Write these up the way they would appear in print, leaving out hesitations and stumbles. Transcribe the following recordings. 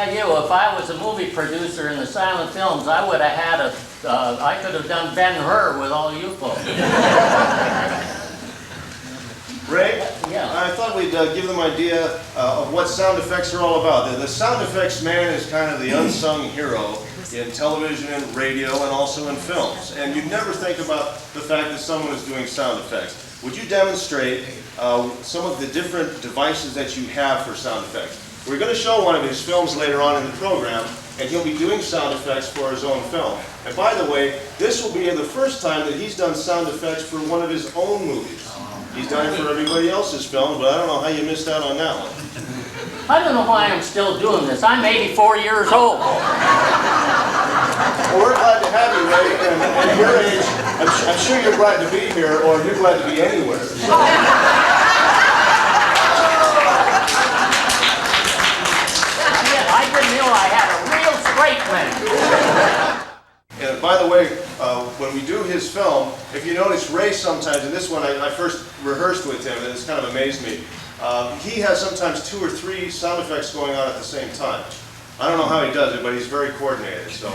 tell you, if I was a movie producer in the silent films, I would have had I could have done Ben-Hur with all you folks. Ray, Yeah. I thought we'd give them an idea of what sound effects are all about. The sound effects man is kind of the unsung hero in television and radio and also in films. And you'd never think about the fact that someone is doing sound effects. Would you demonstrate some of the different devices that you have for sound effects? We're going to show one of his films later on in the program, and he'll be doing sound effects for his own film. And by the way, this will be the first time that he's done sound effects for one of his own movies. He's done it for everybody else's film, but I don't know how you missed out on that one. I don't know why I'm still doing this. I'm 84 years old. Well, we're glad to have you, Ray, and at your age, I'm sure you're glad to be here, or you're glad to be anywhere. So. I didn't know I had a real straight man. And by the way, when we do his film, if you notice Ray sometimes, and this one I first rehearsed with him, and it's kind of amazed me, he has sometimes 2 or 3 sound effects going on at the same time. I don't know how he does it, but he's very coordinated. So.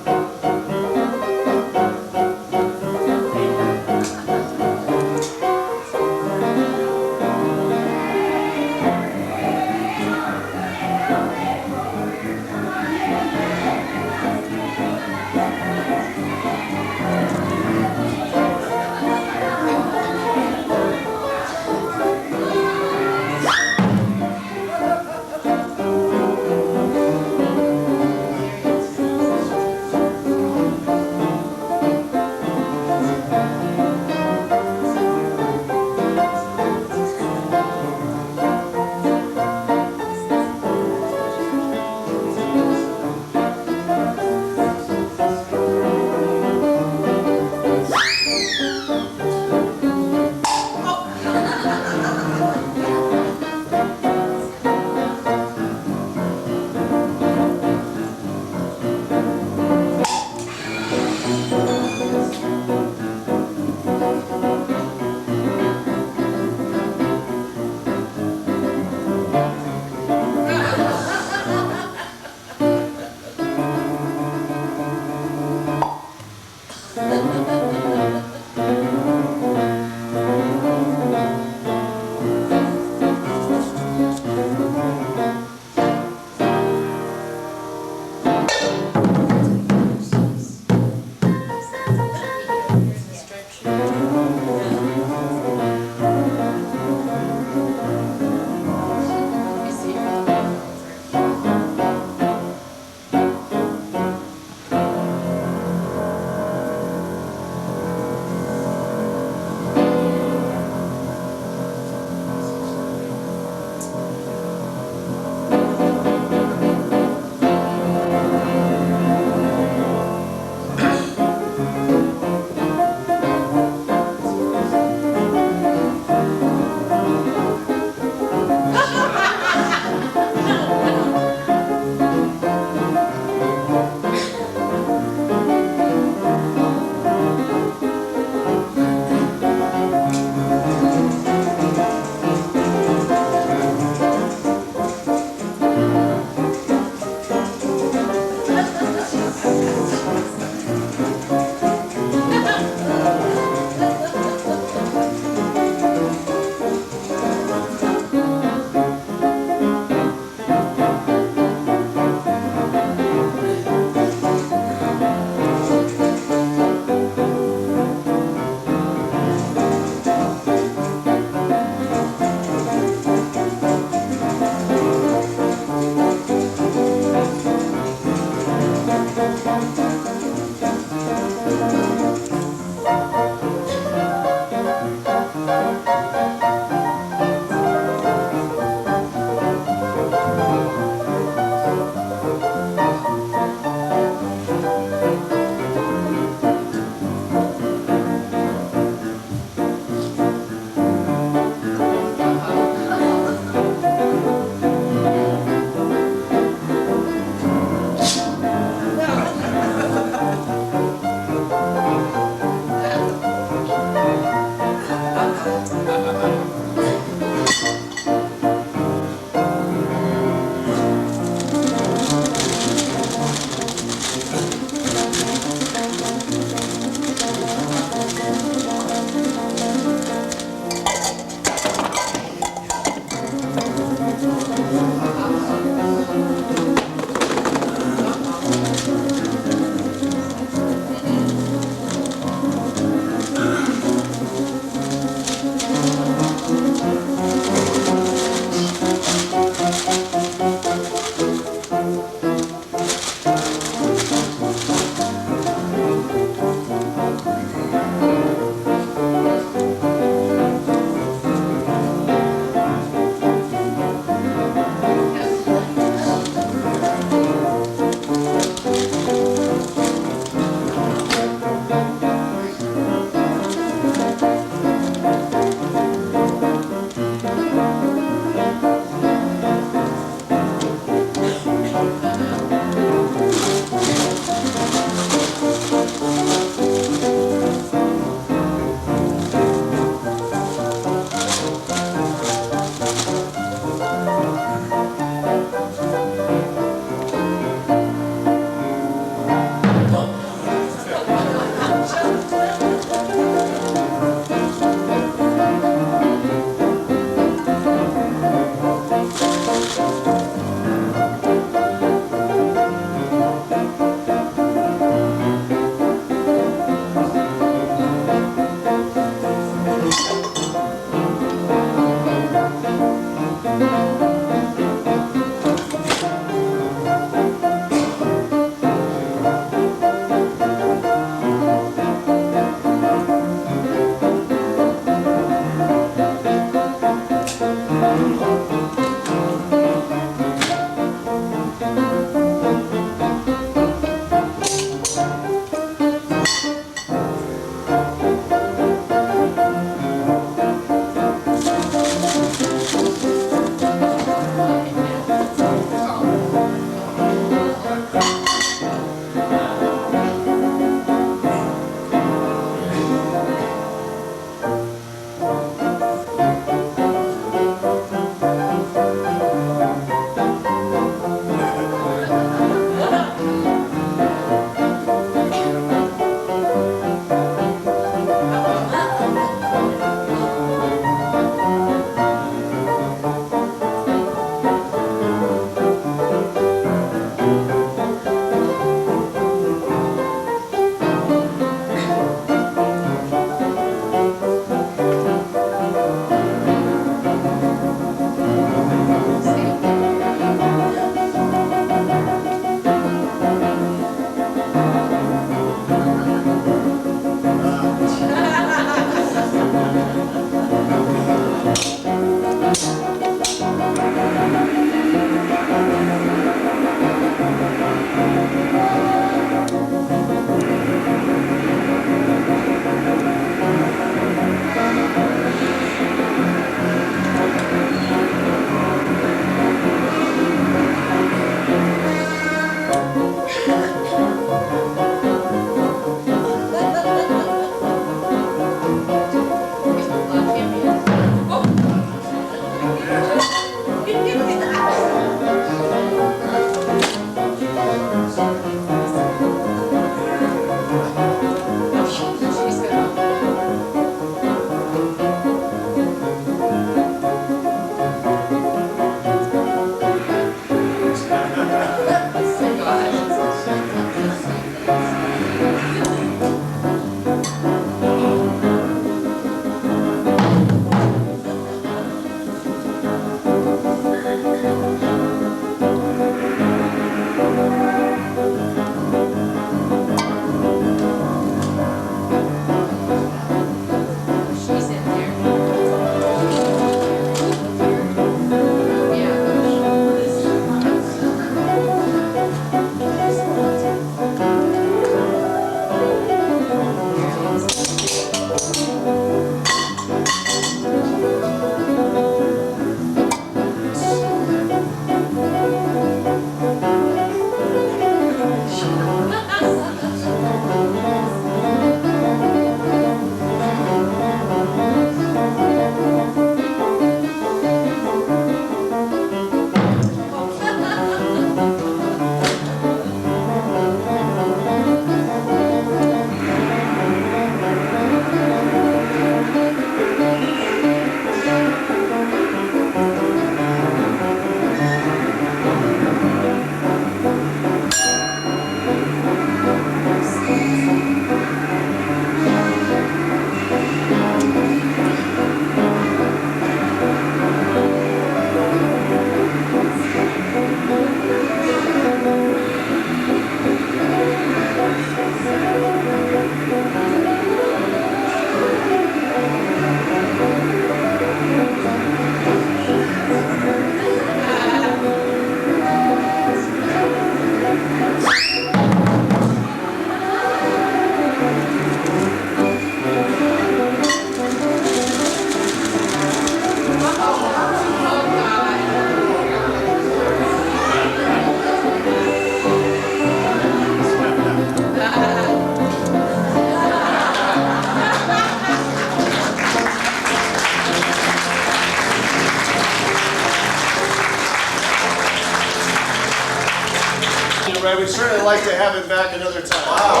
Ray, we'd certainly like to have him back another time. Wow.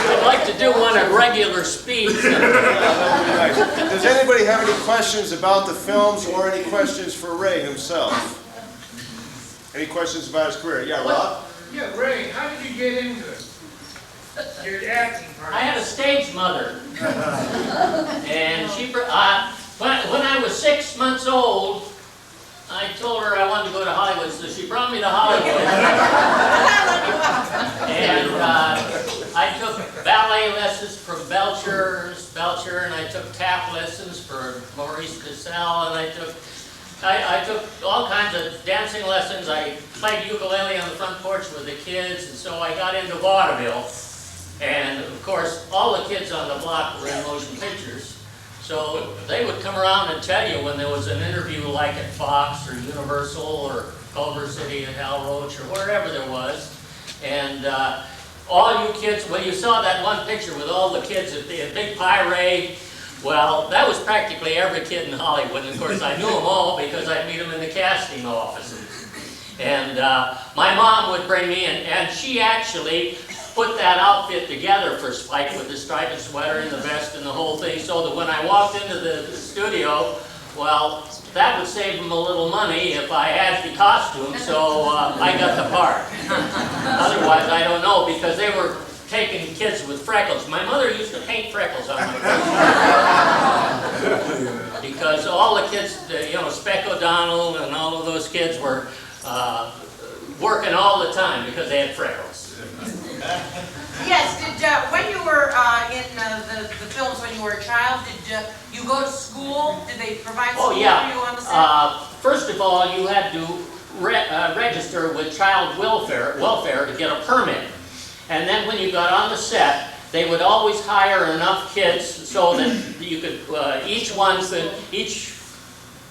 I'd like to do one at regular speed. Does anybody have any questions about the films or any questions for Ray himself? Any questions about his career? Yeah, Rob? Yeah, Ray, how did you get into it? Your acting part. I had a stage mother, and she, when I was 6 months old, I told her I wanted to go to Hollywood, so she brought me to Hollywood. And I took ballet lessons from Belcher, and I took tap lessons for Maurice Cassell, and I took all kinds of dancing lessons. I played ukulele on the front porch with the kids, and so I got into vaudeville. And of course, all the kids on the block were in motion pictures. So they would come around and tell you when there was an interview like at Fox or Universal or Culver City at Hal Roach or wherever there was. And all you kids, when you saw that one picture with all the kids at the big parade, well, that was practically every kid in Hollywood. And of course, I knew them all because I'd meet them in the casting offices. And my mom would bring me in, and she actually put that outfit together for Spike with the striped sweater and the vest and the whole thing, so that when I walked into the studio, well, that would save them a little money if I had the costume, so I got the part. Otherwise, I don't know, because they were taking kids with freckles. My mother used to paint freckles on my face. Because all the kids, you know, Speck O'Donnell and all of those kids were working all the time because they had freckles. Yes, when you were in the films when you were a child, did you go to school? Did they provide school for you on the set? First of all, you had to register with child welfare to get a permit. And then when you got on the set, they would always hire enough kids so that you could, each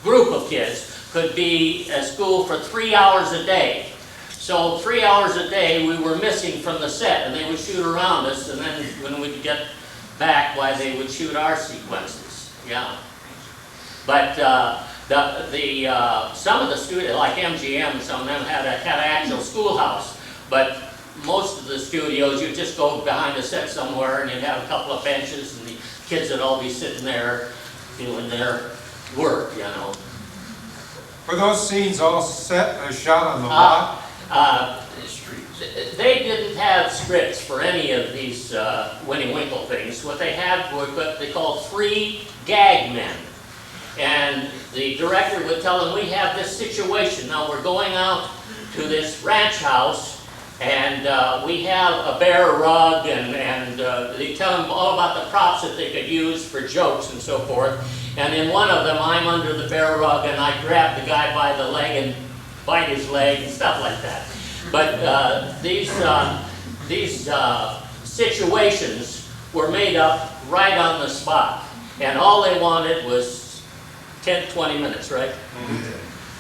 group of kids could be at school for 3 hours a day. So 3 hours a day we were missing from the set, and they would shoot around us, and then when we'd get back, why they would shoot our sequences. Yeah. But some of the studios, like MGM, some of them had an actual schoolhouse, but most of the studios, you'd just go behind a set somewhere and you'd have a couple of benches and the kids would all be sitting there doing their work, you know. Were those scenes all set or shot on the lot? They didn't have scripts for any of these Winnie Winkle things. What they had were what they called 3 gag men. And the director would tell them, we have this situation. Now we're going out to this ranch house, and we have a bear rug, and they tell them all about the props that they could use for jokes and so forth. And in one of them, I'm under the bear rug, and I grab the guy by the leg and bite his leg and stuff like that. But these situations were made up right on the spot. And all they wanted was 10, 20 minutes, right?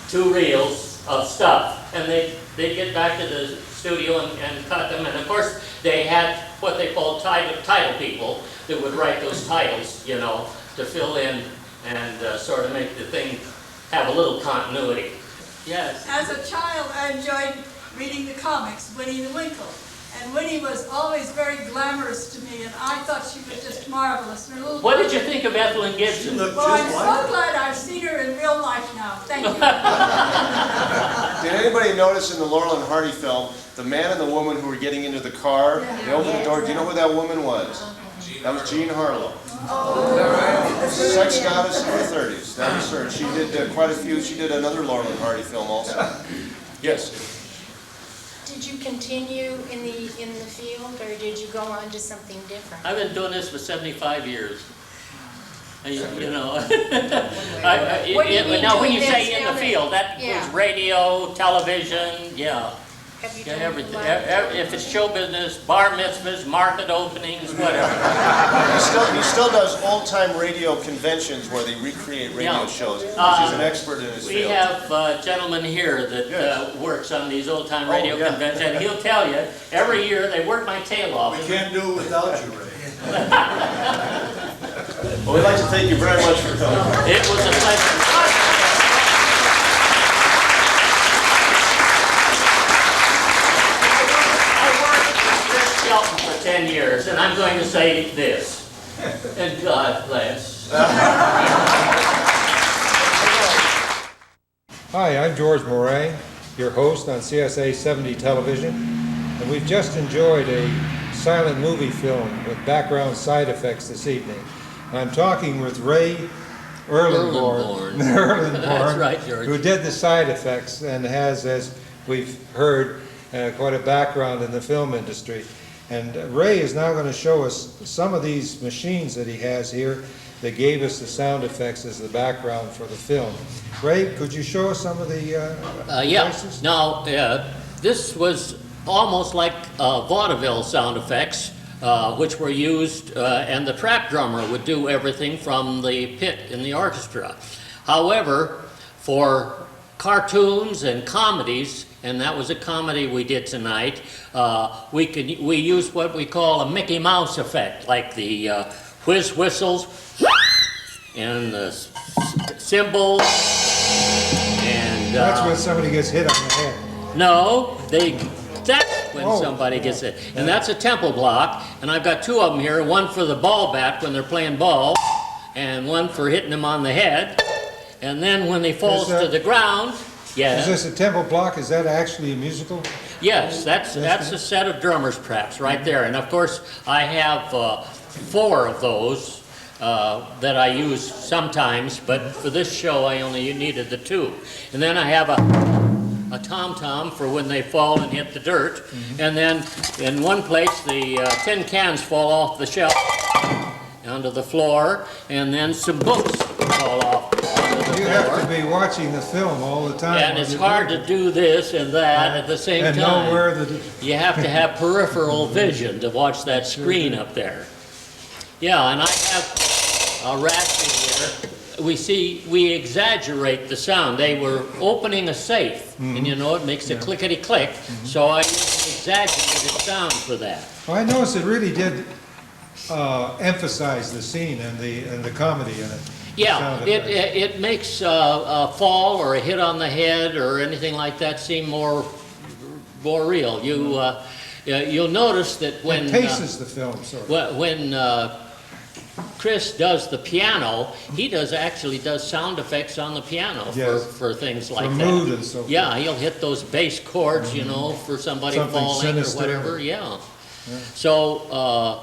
2 reels of stuff. And they'd get back to the studio and cut them. And of course, they had what they called title people that would write those titles, you know, to fill in and sort of make the thing have a little continuity. Yes. As a child, I enjoyed reading the comics, Winnie the Winkle. And And Winnie was always very glamorous to me, and I thought she was just marvelous. And her little What did you think of Ethel Gibson? Well, I'm so glad I've seen her in real life now. Thank you. Did anybody notice in the Laurel and Hardy film, the man and the woman who were getting into the car, they opened the door, do you know who that woman was? That was Jean Harlow. Sex goddess in her 30s. That was her. She did quite a few. She did another Laurel and Hardy film also. Yes. Did you continue in the field, or did you go on to something different? I've been doing this for 75 years. You know, What do you mean now when you doing say this in the now field, that Yeah. includes radio, television, yeah. Have you Yeah, done everything. a lot? If it's show business, bar mitzvahs, market openings, whatever. He still does old-time radio conventions where they recreate radio Yeah. shows. He's an expert in his We field. have a gentleman here that Yes. works on these old-time radio yeah. conventions, and he'll tell you, every year they work my tail off. We can't do it without you, Ray. Well, we'd like to thank you very much for coming. It was a pleasure. For 10 years, and I'm going to say this, and God bless. Hi, I'm George Morang, your host on CSA 70 television, and we've just enjoyed a silent movie film with background side effects this evening. I'm talking with Ray Erlenborn, That's right, George. who did the side effects and has, as we've heard, quite a background in the film industry. And Ray is now going to show us some of these machines that he has here that gave us the sound effects as the background for the film. Ray, could you show us some of the Yeah. devices? Now, this was almost like vaudeville sound effects, which were used, and the trap drummer would do everything from the pit in the orchestra. However, for cartoons and comedies, and that was a comedy we did tonight, we used what we call a Mickey Mouse effect, like the whiz whistles and the cymbals, and That's when somebody gets hit on the head. no, that's when somebody gets it. And that's a tempo block, and I've got two of them here, one for the ball bat when they're playing ball, and one for hitting them on the head. And then when they falls to the ground, Is this a tempo block? Is that actually a musical? yes, that's a set of drummer's traps right there. And of course, I have 4 of those that I use sometimes, but for this show I only needed the 2. And then I have a tom-tom for when they fall and hit the dirt. And then in one place the tin cans fall off the shelf onto the floor, and then some books fall off onto the You floor. have to be watching the film all the time. And while it's you're hard doing to do this and that at the same and time. know where the... You have to have peripheral vision to watch that screen up there. Yeah, and I have a ratchet here. We exaggerate the sound. They were opening a safe, and you know, it makes a clickety-click, so I used an exaggerated sound for that. Well, I noticed it really did emphasize the scene and the comedy in it. Yeah, Sound it effects. makes a fall or a hit on the head or anything like that seem more real. You'll notice that when It paces the film, sort of. when Chris does the piano, he actually does sound effects on the piano Yes. for things like For that. mood and so forth. Yeah, he'll hit those bass chords, you know, for somebody Something falling sinister. or whatever. Yeah. So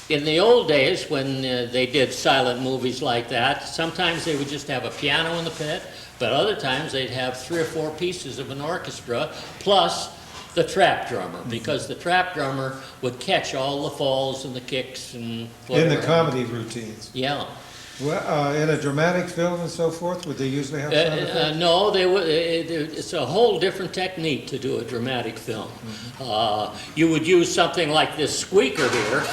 in the old days when they did silent movies like that, sometimes they would just have a piano in the pit, but other times they'd have 3 or 4 pieces of an orchestra plus the trap drummer, because the trap drummer would catch all the falls and the kicks and whatever. In the comedy routines. Yeah. Well, in a dramatic film and so forth, would they usually have sound effects? No, they would. It's a whole different technique to do a dramatic film. You would use something like this squeaker here.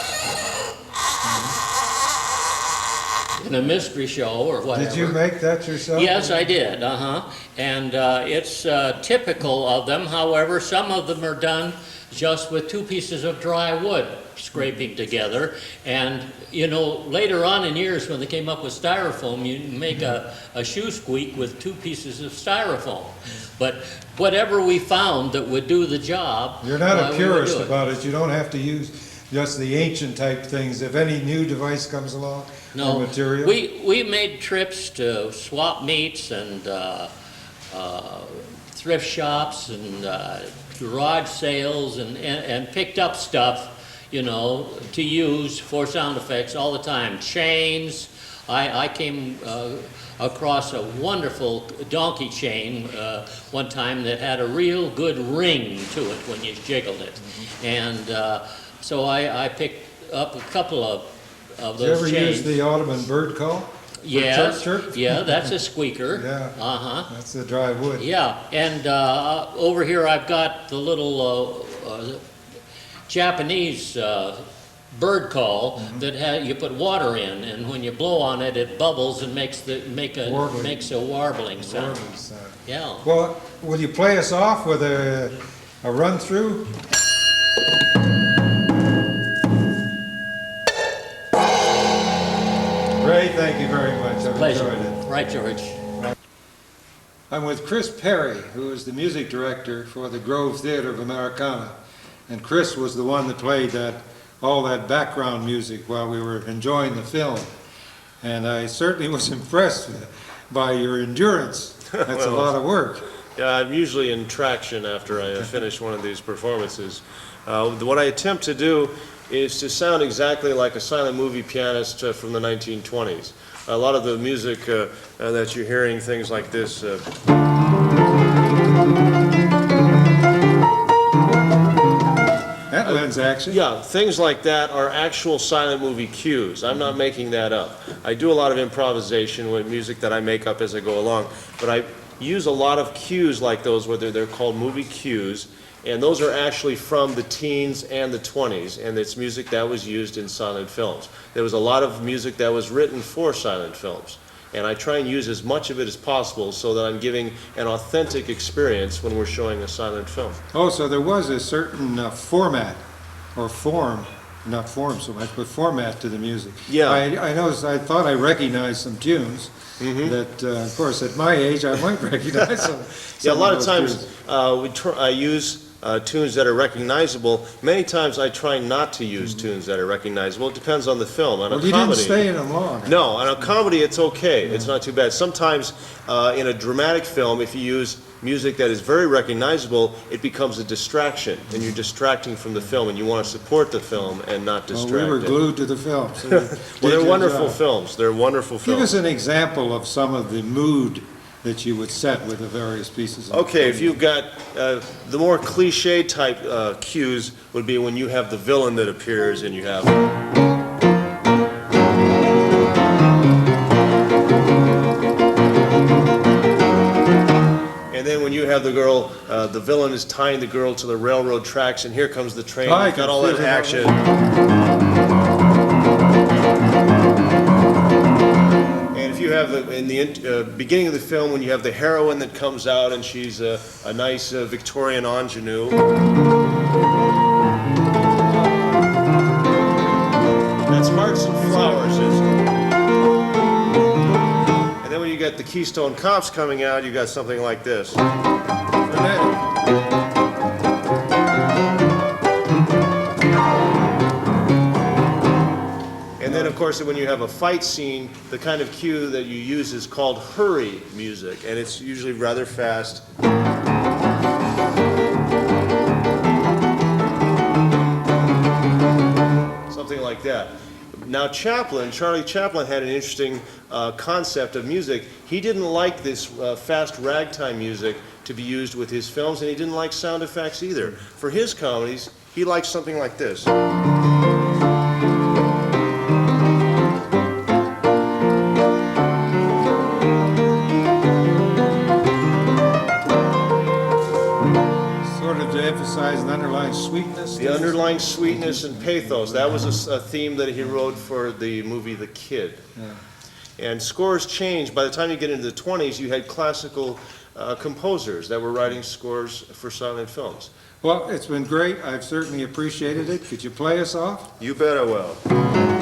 in a mystery show or whatever. Did you make that yourself? Yes, I did, and it's typical of them. However, some of them are done just with 2 pieces of dry wood scraping together. And, you know, later on in years when they came up with styrofoam, you make a shoe squeak with 2 pieces of styrofoam. But whatever we found that would do the job. You're not a we would purist do it. about it. You don't have to use just the ancient type things. If any new device comes along, No, or material. we made trips to swap meets and thrift shops and garage sales and picked up stuff, you know, to use for sound effects all the time. Chains. I came across a wonderful donkey chain one time that had a real good ring to it when you jiggled it. And so I picked up a couple of Did you those ever chains. use the Audubon bird call? Yes, chirp, chirp? yeah, that's a squeaker. Yeah. Uh-huh. That's the dry wood. Yeah, and over here I've got the little Japanese bird call that you put water in, and when you blow on it, it bubbles and makes a warbling sound. Warbling sound. Yeah. Well, will you play us off with a run through? Ray, thank you very much. I've Pleasure. enjoyed it. Right, George. I'm with Chris Perry, who is the music director for the Grove Theater of Americana. And Chris was the one that played all that background music while we were enjoying the film. And I certainly was impressed by your endurance. That's a lot of work. Yeah, I'm usually in traction after I finish one of these performances. What I attempt to do is to sound exactly like a silent movie pianist from the 1920s. A lot of the music that you're hearing, things like this. That lends action. Yeah, things like that are actual silent movie cues. I'm not making that up. I do a lot of improvisation with music that I make up as I go along, but I use a lot of cues like those, whether they're called movie cues, and those are actually from the teens and the 20s, and it's music that was used in silent films. There was a lot of music that was written for silent films, and I try and use as much of it as possible so that I'm giving an authentic experience when we're showing a silent film. Oh, so there was a certain format, or form, not form so much, but format to the music. Yeah. I noticed, I thought I recognized some tunes that, of course, at my age, I might recognize some. Yeah, a lot of those times tunes. I use tunes that are recognizable. Many times I try not to use tunes that are recognizable. It depends on the film. On Well, a you comedy, didn't stay in them long. no, on a comedy it's okay. It's not too bad. Sometimes in a dramatic film, if you use music that is very recognizable, it becomes a distraction, and you're distracting from the film, and you want to support the film and not Well, distract we were it. glued to the film. So you Well, did they're your wonderful job. films. They're wonderful Give films. us an example of some of the mood that you would set with the various pieces. Of Okay, if you've got the more cliche type cues would be when you have the villain that appears and you have. And then when you have the girl, the villain is tying the girl to the railroad tracks, and here comes the train. I You've got can all that feel it action. And if you have in the beginning of the film, when you have the heroine that comes out and she's a nice Victorian ingenue. That's Hearts and Flowers. And then when you get the Keystone Cops coming out, you got something like this. And then, of course, when you have a fight scene, the kind of cue that you use is called hurry music, and it's usually rather fast. Something like that. Now, Charlie Chaplin had an interesting concept of music. He didn't like this fast ragtime music to be used with his films, and he didn't like sound effects either. For his comedies, he liked something like this. Sort of to emphasize an underlying sweetness. The underlying sweetness and pathos. That was a theme that he wrote for the movie The Kid. Yeah. And scores changed. By the time you get into the 20s, you had classical composers that were writing scores for silent films. Well, it's been great. I've certainly appreciated it. Could you play us off? You bet I will.